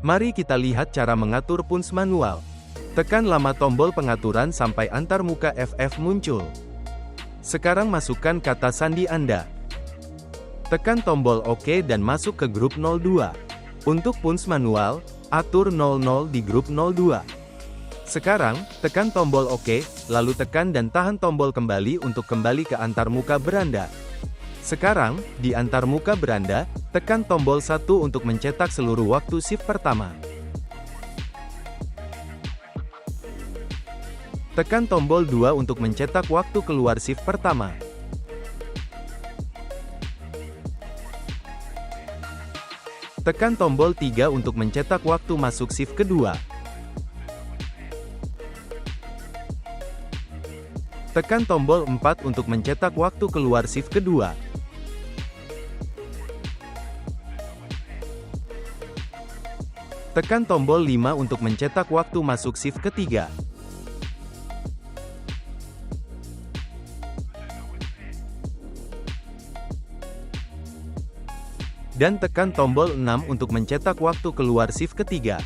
Mari kita lihat cara mengatur punch manual. Tekan lama tombol pengaturan sampai antarmuka FF muncul. Sekarang masukkan kata sandi Anda. Tekan tombol OK dan masuk ke grup 02. Untuk punch manual, atur 00 di grup 02. Sekarang, tekan tombol OK, lalu tekan dan tahan tombol kembali untuk kembali ke antarmuka beranda. Sekarang, di antarmuka beranda, tekan tombol 1 untuk mencetak seluruh waktu shift pertama. Tekan tombol 2 untuk mencetak waktu keluar shift pertama. Tekan tombol 3 untuk mencetak waktu masuk shift kedua. Tekan tombol 4 untuk mencetak waktu keluar shift kedua. Tekan tombol 5 untuk mencetak waktu masuk shift ketiga. Dan tekan tombol 6 untuk mencetak waktu keluar shift ketiga.